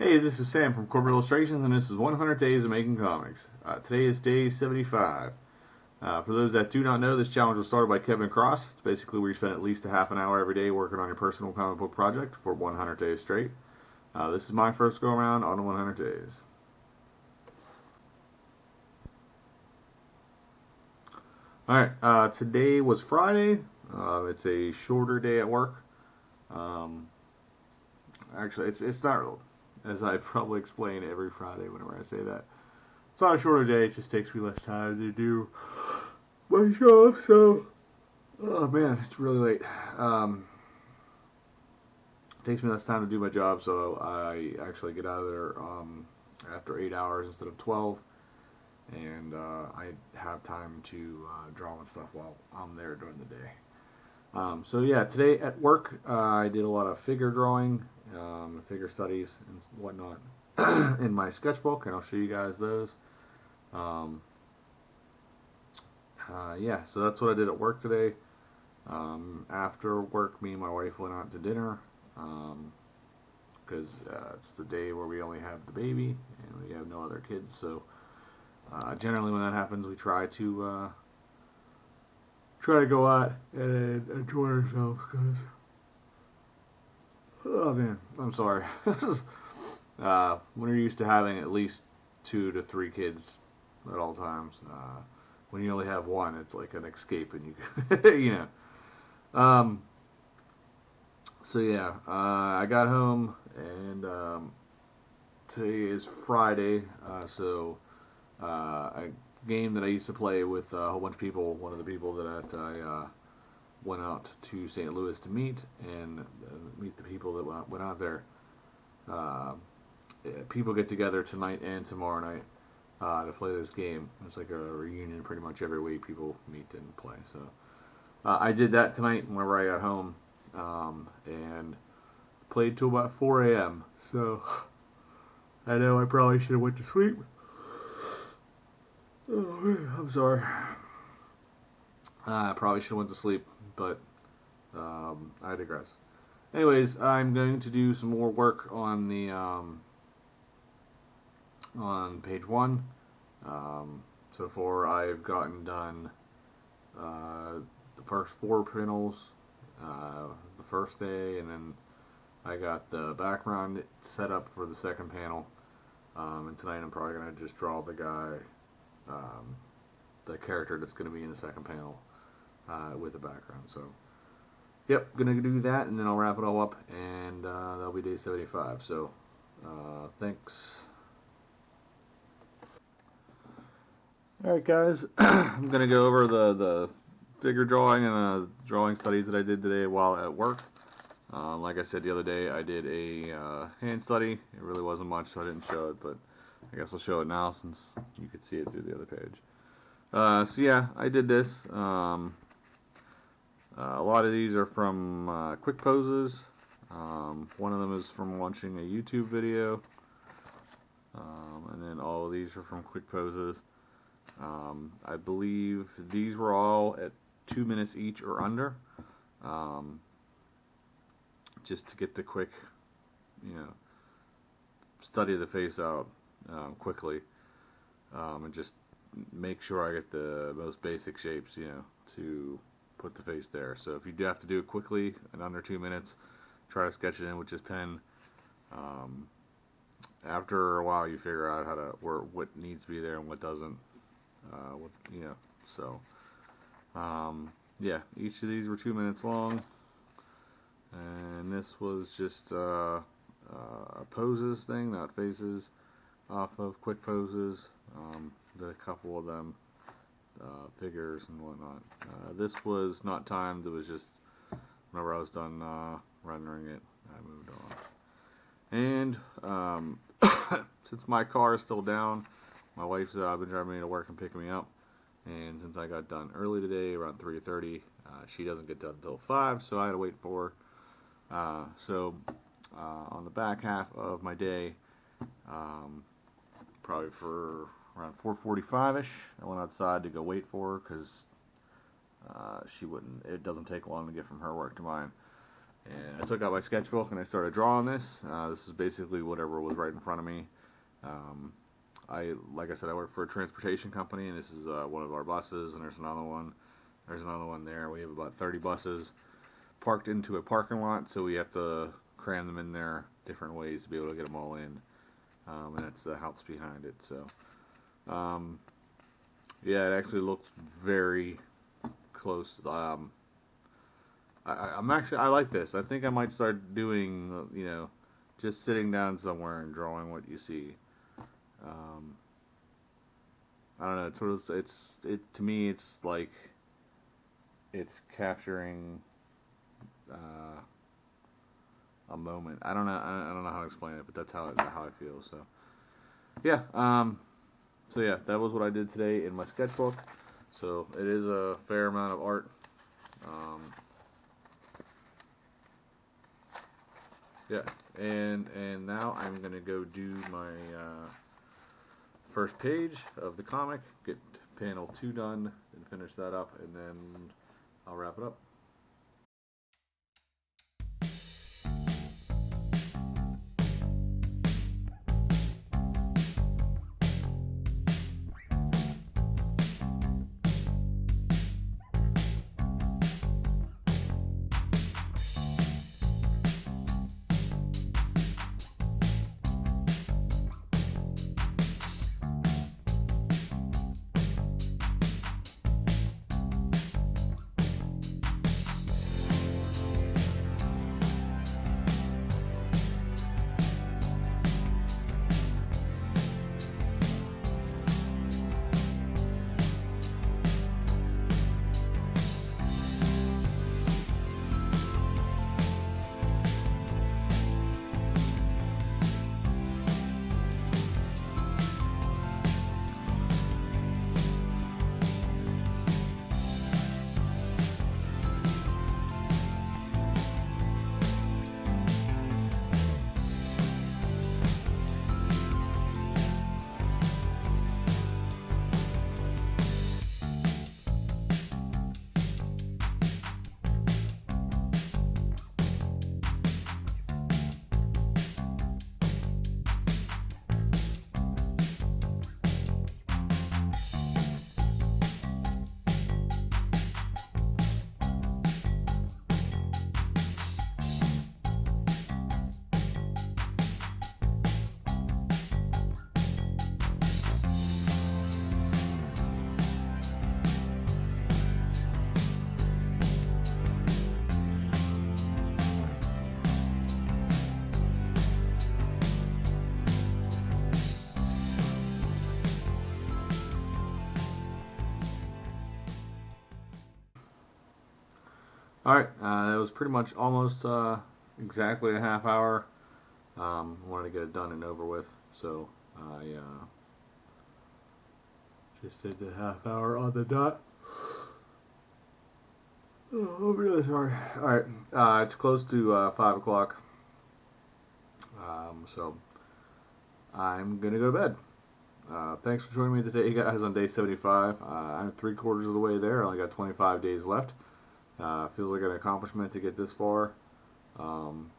Hey, this is Sam from Corporate Illustrations, and this is 100 Days of Making Comics. Today is day 75. For those that do not know, this challenge was started by Kevin Cross. It's basically where you spend at least a half an hour every day working on your personal comic book project for 100 days straight. This is my first go around on 100 days. Alright, today was Friday. It's a shorter day at work. Actually, it's not, as I probably explain every Friday whenever I say that. It's not a shorter day, it just takes me less time to do my job, so, oh man, it's really late. It takes me less time to do my job, so I actually get out of there after 8 hours instead of 12, and I have time to draw and stuff while I'm there during the day. So yeah, today at work I did a lot of figure drawing, figure studies and whatnot in my sketchbook, and I'll show you guys those. Yeah, so that's what I did at work today. After work, me and my wife went out to dinner because it's the day where we only have the baby and we have no other kids. So generally, when that happens, we try to go out and enjoy ourselves. Cause oh man, I'm sorry. When you're used to having at least 2 to 3 kids at all times, when you only have one, it's like an escape, and you, you know. So yeah, I got home, and today is Friday, so a game that I used to play with a whole bunch of people. One of the people that I went out to St. Louis to meet, and meet the people that went out there. People get together tonight and tomorrow night to play this game. It's like a reunion pretty much every week. People meet and play. So I did that tonight whenever I got home, and played till about 4 a.m. So I know I probably should have went to sleep. Oh, I'm sorry. I probably should have went to sleep, but I digress. Anyways, I'm going to do some more work on the on page 1. So far, I've gotten done the first 4 panels the first day, and then I got the background set up for the second panel. And tonight, I'm probably going to just draw the guy, the character that's going to be in the second panel with the background. So, yep, gonna do that, and then I'll wrap it all up, and that'll be day 75. So, thanks. Alright guys, I'm going to go over the figure drawing and drawing studies that I did today while at work. Like I said the other day, I did a hand study. It really wasn't much, so I didn't show it, but I guess I'll show it now since you could see it through the other page. So yeah, I did this. A lot of these are from quick poses. One of them is from watching a YouTube video. And then all of these are from quick poses. I believe these were all at 2 minutes each or under, just to get the quick, study the face out quickly, and just make sure I get the most basic shapes, to put the face there. So if you do have to do it quickly in under 2 minutes, try to sketch it in with just pen. After a while, you figure out how to what needs to be there and what doesn't. So yeah, each of these were 2 minutes long, and this was just a poses thing, not faces, off of quick poses. Did a couple of them, figures and whatnot. This was not timed, it was just whenever I was done rendering it, I moved on. And since my car is still down, my wife's been driving me to work and picking me up, and since I got done early today, around 3:30, she doesn't get done until 5, so I had to wait for her. So on the back half of my day, probably for around 4:45ish, I went outside to go wait for her because it doesn't take long to get from her work to mine. And I took out my sketchbook and I started drawing this. This is basically whatever was right in front of me. Um, like I said, I work for a transportation company, and this is one of our buses, and there's another one. There's another one there. We have about 30 buses parked into a parking lot, so we have to cram them in there different ways to be able to get them all in. And that's the helps behind it. So, yeah, it actually looks very close. I like this. I think I might start doing, just sitting down somewhere and drawing what you see. Um, I don't know. It's sort of, to me, it's like it's capturing a moment. I don't know. I don't know how to explain it, but that's how I feel. So yeah. So yeah, that was what I did today in my sketchbook. So it is a fair amount of art. Yeah, and now I'm gonna go do my first page of the comic, get panel 2 done, and finish that up, and then I'll wrap it up. Alright, that was pretty much almost exactly a half hour. Wanted to get it done and over with, so I just did the half hour on the dot. Oh, I'm really sorry. Alright, it's close to 5 o'clock, so I'm gonna go to bed. Thanks for joining me today, guys, on day 75. I'm 3/4 of the way there. I only got 25 days left. Feels like an accomplishment to get this far. And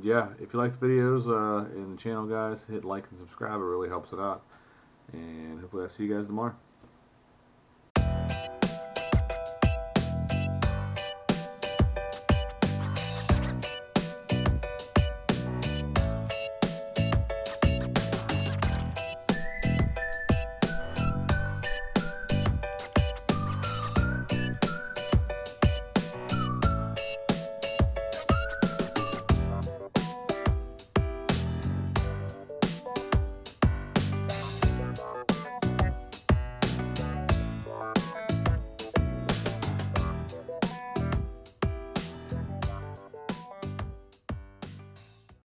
yeah, if you like the videos in the channel, guys, hit like and subscribe. It really helps it out. And hopefully I'll see you guys tomorrow.